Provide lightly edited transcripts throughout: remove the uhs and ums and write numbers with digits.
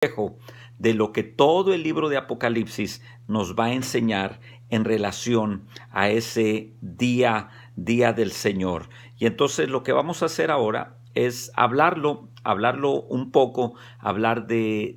de lo que todo el libro de Apocalipsis nos va a enseñar en relación a ese día del Señor. Y entonces lo que vamos a hacer ahora es hablarlo un poco, hablar de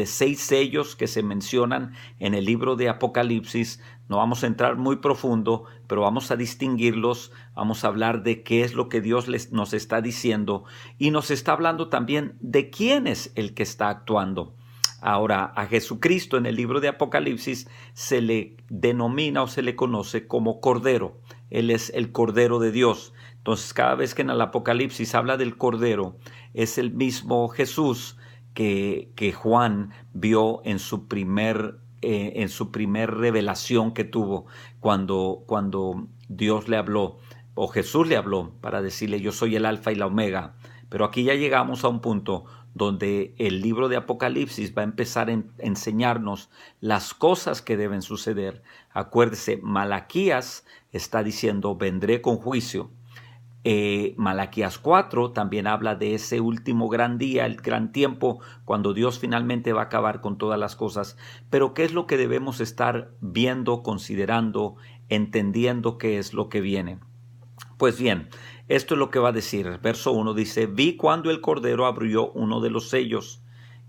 6 sellos que se mencionan en el libro de Apocalipsis. No vamos a entrar muy profundo, pero vamos a distinguirlos, vamos a hablar de qué es lo que Dios nos está diciendo, y nos está hablando también de quién es el que está actuando. Ahora, a Jesucristo en el libro de Apocalipsis se le denomina o se le conoce como Cordero. Él es el Cordero de Dios. Entonces, cada vez que en el Apocalipsis habla del Cordero, es el mismo Jesús que Juan vio en su primer revelación que tuvo cuando Dios le habló, o Jesús le habló para decirle: yo soy el Alfa y la Omega. Pero aquí ya llegamos a un punto donde el libro de Apocalipsis va a empezar a enseñarnos las cosas que deben suceder. Acuérdese, Malaquías está diciendo: vendré con juicio. Malaquías 4 también habla de ese último gran día, el gran tiempo, cuando Dios finalmente va a acabar con todas las cosas. Pero ¿qué es lo que debemos estar viendo, considerando, entendiendo qué es lo que viene? Pues bien, esto es lo que va a decir. Verso 1 dice: vi cuando el Cordero abrió uno de los sellos,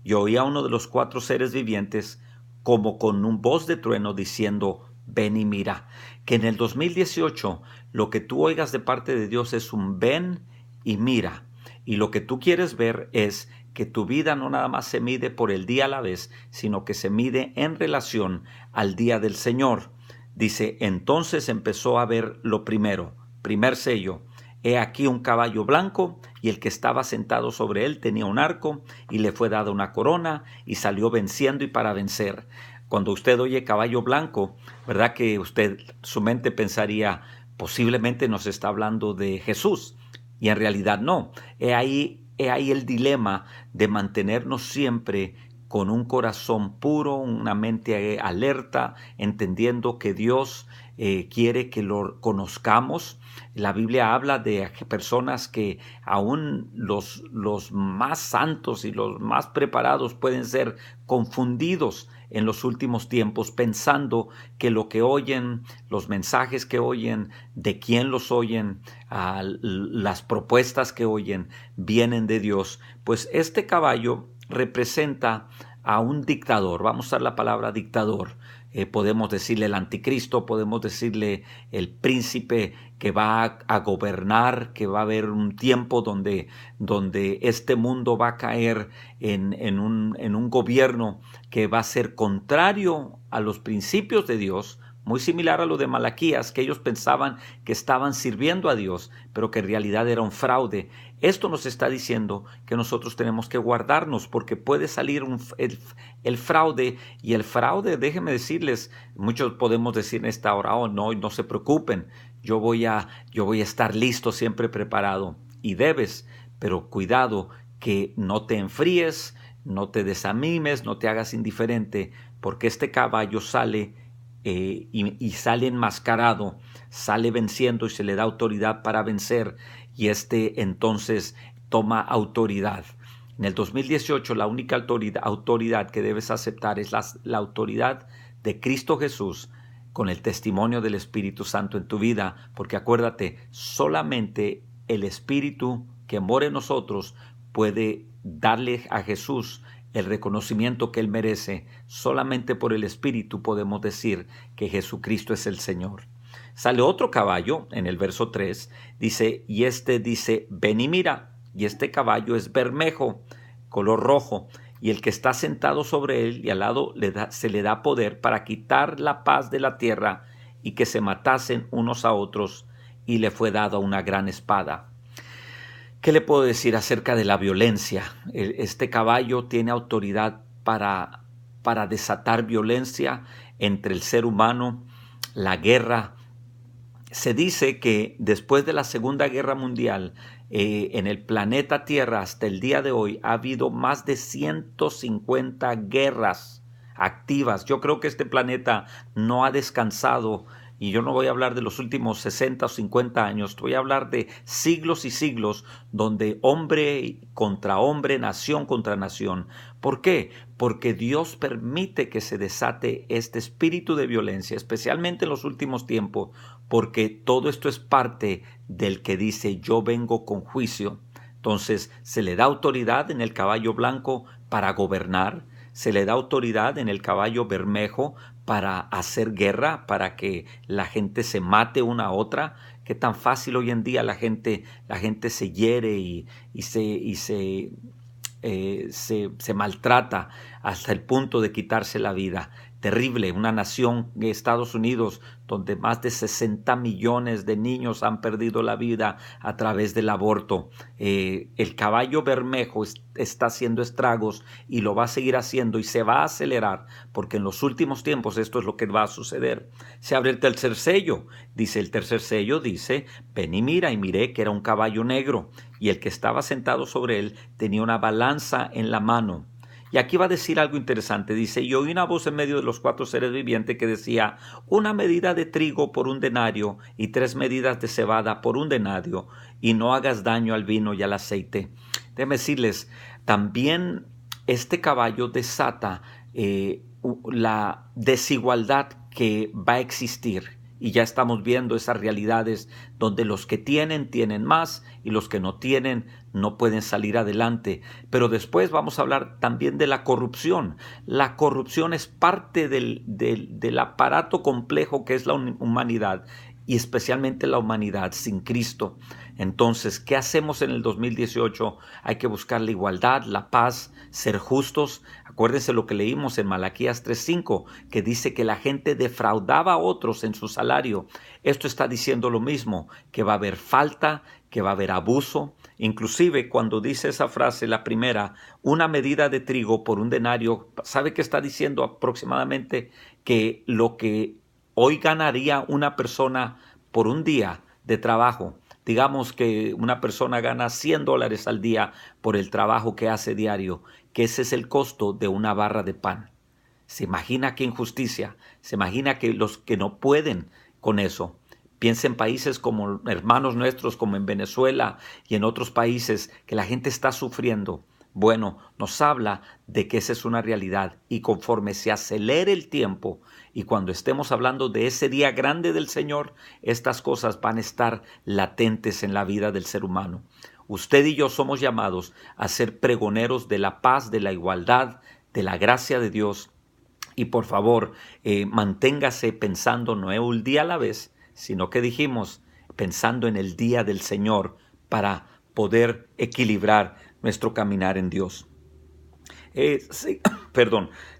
y oí a uno de los 4 seres vivientes como con un voz de trueno diciendo: ven y mira. Que en el 2018 lo que tú oigas de parte de Dios es un ven y mira. Y lo que tú quieres ver es que tu vida no nada más se mide por el día a la vez, sino que se mide en relación al día del Señor. Dice: entonces empezó a ver lo primero. Primer sello: he aquí un caballo blanco, y el que estaba sentado sobre él tenía un arco, y le fue dada una corona, y salió venciendo y para vencer. Cuando usted oye caballo blanco, ¿verdad que su mente pensaría: posiblemente nos está hablando de Jesús? Y en realidad no. He ahí el dilema de mantenernos siempre con un corazón puro, una mente alerta, entendiendo que Dios quiere que lo conozcamos. La Biblia habla de personas que aún los más santos y los más preparados pueden ser confundidos en los últimos tiempos, pensando que lo que oyen, los mensajes que oyen, de quién los oyen, las propuestas que oyen, vienen de Dios. Pues este caballo representa a un dictador. Vamos a usar la palabra dictador. Podemos decirle el anticristo, podemos decirle el príncipe que va a gobernar, que va a haber un tiempo donde este mundo va a caer en un gobierno que va a ser contrario a los principios de Dios, muy similar a lo de Malaquías, que ellos pensaban que estaban sirviendo a Dios, pero que en realidad era un fraude. Esto nos está diciendo que nosotros tenemos que guardarnos, porque puede salir el fraude, y el fraude, déjenme decirles, muchos podemos decir en esta hora: oh, no se preocupen, yo voy a estar listo, siempre preparado. Y debes, pero cuidado que no te enfríes, no te desanimes, no te hagas indiferente, porque este caballo sale y sale enmascarado, sale venciendo, y se le da autoridad para vencer, y entonces toma autoridad. En el 2018 la única autoridad que debes aceptar es la autoridad de Cristo Jesús, con el testimonio del Espíritu Santo en tu vida, porque acuérdate, solamente el Espíritu que mora en nosotros puede darle a Jesús el reconocimiento que Él merece. Solamente por el Espíritu podemos decir que Jesucristo es el Señor. Sale otro caballo en el verso 3, dice: y dice: ven y mira. Y este caballo es bermejo, color rojo, y el que está sentado sobre él y al lado se le da poder para quitar la paz de la tierra, y que se matasen unos a otros, y le fue dada una gran espada. ¿Qué le puedo decir acerca de la violencia? Este caballo tiene autoridad para desatar violencia entre el ser humano, la guerra. Se dice que después de la Segunda Guerra Mundial, en el planeta Tierra hasta el día de hoy ha habido más de 150 guerras activas. Yo creo que este planeta no ha descansado y yo no voy a hablar de los últimos 60 o 50 años, voy a hablar de siglos y siglos donde hombre contra hombre, nación contra nación. ¿Por qué? Porque Dios permite que se desate este espíritu de violencia, especialmente en los últimos tiempos, porque todo esto es parte del que dice yo vengo con juicio. Entonces se le da autoridad en el caballo blanco para gobernar, se le da autoridad en el caballo bermejo para hacer guerra, para que la gente se mate una a otra. Qué tan fácil hoy en día la gente se hiere y se maltrata hasta el punto de quitarse la vida. Terrible, una nación, Estados Unidos, donde más de 60 millones de niños han perdido la vida a través del aborto. El caballo bermejo está haciendo estragos y lo va a seguir haciendo y se va a acelerar, porque en los últimos tiempos esto es lo que va a suceder. Se abre el tercer sello. El tercer sello dice, ven y mira, y miré que era un caballo negro, y el que estaba sentado sobre él tenía una balanza en la mano. Y aquí va a decir algo interesante. Dice, y oí una voz en medio de los 4 seres vivientes que decía, una medida de trigo por 1 denario y 3 medidas de cebada por 1 denario, y no hagas daño al vino y al aceite. Déjenme decirles, también este caballo desata la desigualdad que va a existir. Y ya estamos viendo esas realidades donde los que tienen más y los que no tienen no pueden salir adelante. Pero después vamos a hablar también de la corrupción. La corrupción es parte del aparato complejo que es la humanidad, y especialmente la humanidad sin Cristo. Entonces, ¿qué hacemos en el 2018? Hay que buscar la igualdad, la paz, ser justos. Acuérdense lo que leímos en Malaquías 3:5, que dice que la gente defraudaba a otros en su salario. Esto está diciendo lo mismo, que va a haber falta, que va a haber abuso. Inclusive cuando dice esa frase, la primera, una medida de trigo por 1 denario, ¿sabe qué está diciendo aproximadamente? Que lo que hoy ganaría una persona por un día de trabajo, digamos que una persona gana $100 al día por el trabajo que hace diario, que ese es el costo de una barra de pan. ¿Se imagina qué injusticia? ¿Se imagina que los que no pueden con eso? Piensa en países como hermanos nuestros, como en Venezuela y en otros países, que la gente está sufriendo. Bueno, nos habla de que esa es una realidad, y conforme se acelere el tiempo y cuando estemos hablando de ese día grande del Señor, estas cosas van a estar latentes en la vida del ser humano. Usted y yo somos llamados a ser pregoneros de la paz, de la igualdad, de la gracia de Dios. Y por favor, manténgase pensando no un día a la vez, sino que dijimos, pensando en el día del Señor para poder equilibrar nuestro caminar en Dios.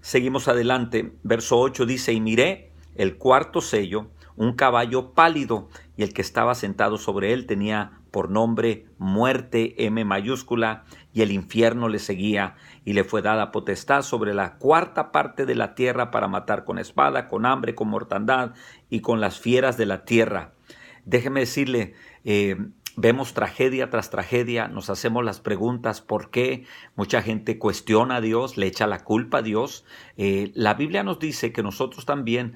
Seguimos adelante. Verso 8 dice, y miré el 4º sello, un caballo pálido, y el que estaba sentado sobre él tenía por nombre Muerte, M mayúscula, y el infierno le seguía, y le fue dada potestad sobre la 4ª parte de la tierra para matar con espada, con hambre, con mortandad y con las fieras de la tierra. Déjeme decirle, vemos tragedia tras tragedia, nos hacemos las preguntas ¿por qué? Mucha gente cuestiona a Dios, le echa la culpa a Dios. La Biblia nos dice que nosotros también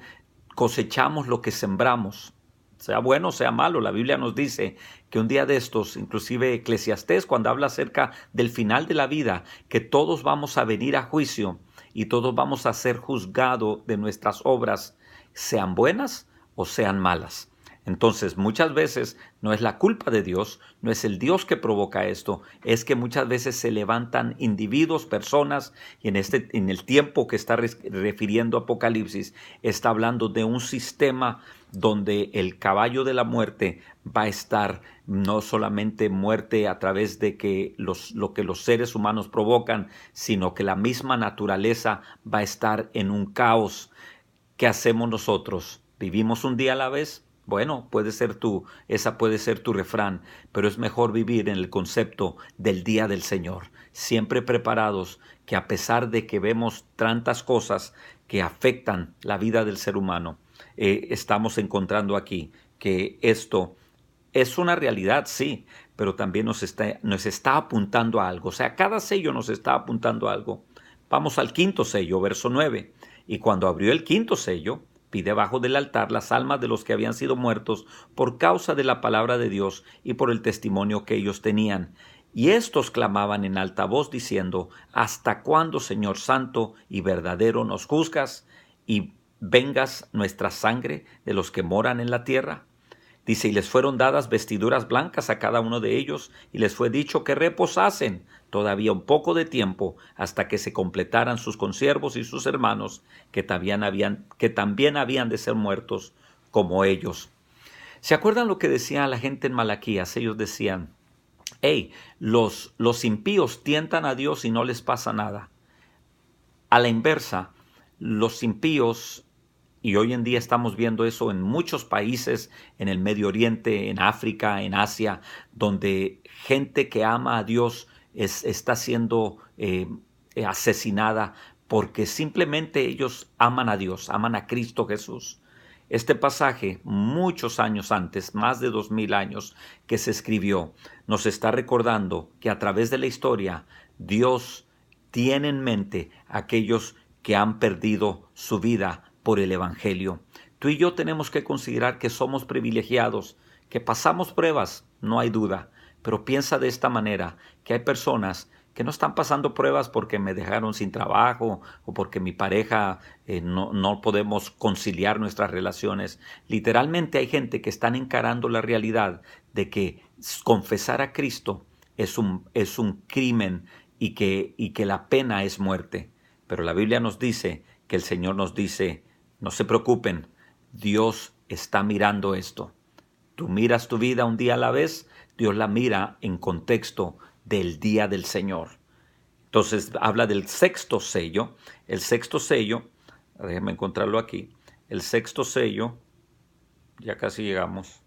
cosechamos lo que sembramos, sea bueno o sea malo. La Biblia nos dice que un día de estos, inclusive Eclesiastés, cuando habla acerca del final de la vida, que todos vamos a venir a juicio y todos vamos a ser juzgados de nuestras obras, sean buenas o sean malas. Entonces, muchas veces no es la culpa de Dios, no es el Dios que provoca esto, es que muchas veces se levantan individuos, personas, y en el tiempo que está refiriendo Apocalipsis, está hablando de un sistema donde el caballo de la muerte va a estar no solamente muerte a través de lo que los seres humanos provocan, sino que la misma naturaleza va a estar en un caos. ¿Qué hacemos nosotros? ¿Vivimos un día a la vez? Bueno, esa puede ser tu refrán, pero es mejor vivir en el concepto del día del Señor, siempre preparados, que a pesar de que vemos tantas cosas que afectan la vida del ser humano, estamos encontrando aquí que esto es una realidad, sí, pero también nos está apuntando a algo. O sea, cada sello nos está apuntando a algo. Vamos al 5º sello, verso 9. Y cuando abrió el 5º sello, vi debajo del altar las almas de los que habían sido muertos por causa de la palabra de Dios y por el testimonio que ellos tenían. Y éstos clamaban en alta voz diciendo: ¿Hasta cuándo, Señor santo y verdadero, nos juzgas y vengas nuestra sangre de los que moran en la tierra? Dice: y les fueron dadas vestiduras blancas a cada uno de ellos, y les fue dicho que reposasen todavía un poco de tiempo hasta que se completaran sus consiervos y sus hermanos, que también habían de ser muertos como ellos. ¿Se acuerdan lo que decía la gente en Malaquías? Ellos decían: hey, los impíos tientan a Dios y no les pasa nada. A la inversa, los impíos, y hoy en día estamos viendo eso en muchos países, en el Medio Oriente, en África, en Asia, donde gente que ama a Dios está siendo asesinada porque simplemente ellos aman a Dios, aman a Cristo Jesús. Este pasaje, muchos años antes, más de 2000 años que se escribió, nos está recordando que a través de la historia Dios tiene en mente a aquellos que han perdido su vida por el Evangelio. Tú y yo tenemos que considerar que somos privilegiados, que pasamos pruebas, no hay duda, pero piensa de esta manera, que hay personas que no están pasando pruebas porque me dejaron sin trabajo o porque mi pareja no podemos conciliar nuestras relaciones. Literalmente hay gente que están encarando la realidad de que confesar a Cristo es un crimen y que la pena es muerte. Pero la Biblia nos dice, que el Señor nos dice: no se preocupen, Dios está mirando esto. Tú miras tu vida un día a la vez, Dios la mira en contexto del día del Señor. Entonces habla del sexto sello. El sexto sello, déjenme encontrarlo aquí. El sexto sello, ya casi llegamos.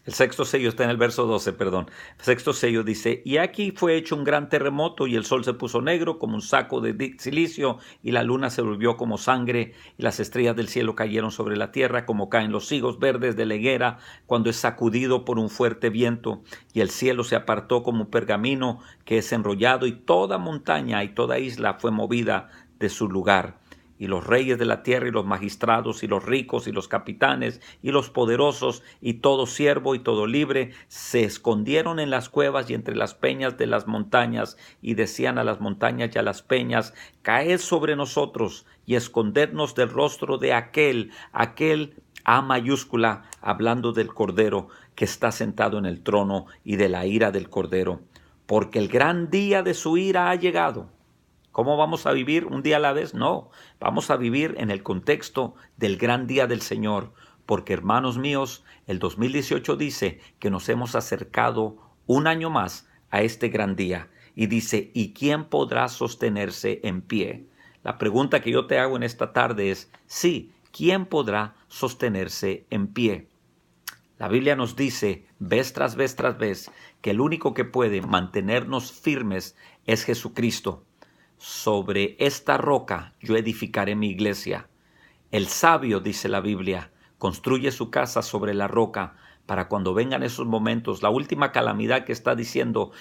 El sexto sello está en el verso 12, perdón. El sexto sello dice: y aquí fue hecho un gran terremoto, y el sol se puso negro como un saco de silicio, y la luna se volvió como sangre, y las estrellas del cielo cayeron sobre la tierra, como caen los higos verdes de la higuera cuando es sacudido por un fuerte viento. Y el cielo se apartó como un pergamino que es enrollado, y toda montaña y toda isla fue movida de su lugar. Y los reyes de la tierra y los magistrados y los ricos y los capitanes y los poderosos y todo siervo y todo libre se escondieron en las cuevas y entre las peñas de las montañas, y decían a las montañas y a las peñas: caed sobre nosotros y escondednos del rostro de aquel A mayúscula, hablando del Cordero que está sentado en el trono y de la ira del Cordero, porque el gran día de su ira ha llegado. ¿Cómo vamos a vivir un día a la vez? No, vamos a vivir en el contexto del gran día del Señor, porque, hermanos míos, el 2018 dice que nos hemos acercado un año más a este gran día, y dice: ¿y quién podrá sostenerse en pie? La pregunta que yo te hago en esta tarde es: sí, ¿quién podrá sostenerse en pie? La Biblia nos dice vez tras vez tras vez que el único que puede mantenernos firmes es Jesucristo. Sobre esta roca yo edificaré mi iglesia. El sabio, dice la Biblia, construye su casa sobre la roca para cuando vengan esos momentos, la última calamidad que está diciendo,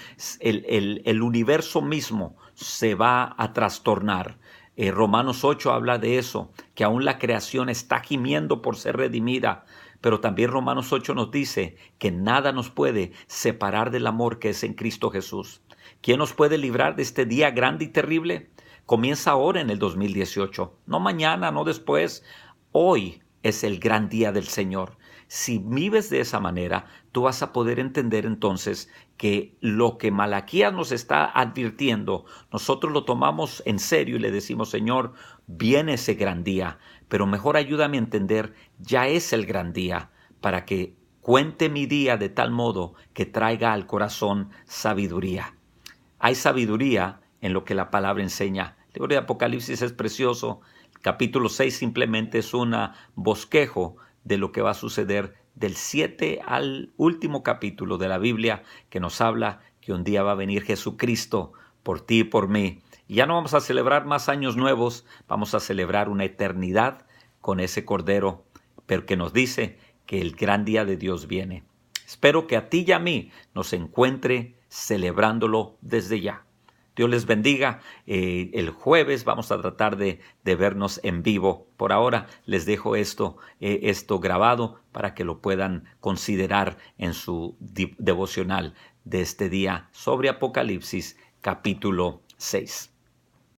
el universo mismo se va a trastornar. Romanos 8 habla de eso, que aún la creación está gimiendo por ser redimida. Pero también Romanos 8 nos dice que nada nos puede separar del amor que es en Cristo Jesús. ¿Quién nos puede librar de este día grande y terrible? Comienza ahora en el 2018, no mañana, no después. Hoy es el gran día del Señor. Si vives de esa manera, tú vas a poder entender entonces que lo que Malaquías nos está advirtiendo, nosotros lo tomamos en serio y le decimos: Señor, viene ese gran día, pero mejor ayúdame a entender, ya es el gran día, para que cuente mi día de tal modo que traiga al corazón sabiduría. Hay sabiduría en lo que la palabra enseña. El libro de Apocalipsis es precioso. El capítulo 6 simplemente es un bosquejo de lo que va a suceder del 7 al último capítulo de la Biblia, que nos habla que un día va a venir Jesucristo por ti y por mí. Y ya no vamos a celebrar más años nuevos, vamos a celebrar una eternidad con ese Cordero, pero que nos dice que el gran día de Dios viene. Espero que a ti y a mí nos encuentre celebrándolo desde ya. Dios les bendiga. El jueves vamos a tratar de vernos en vivo. Por ahora les dejo esto grabado para que lo puedan considerar en su devocional de este día sobre Apocalipsis capítulo 6.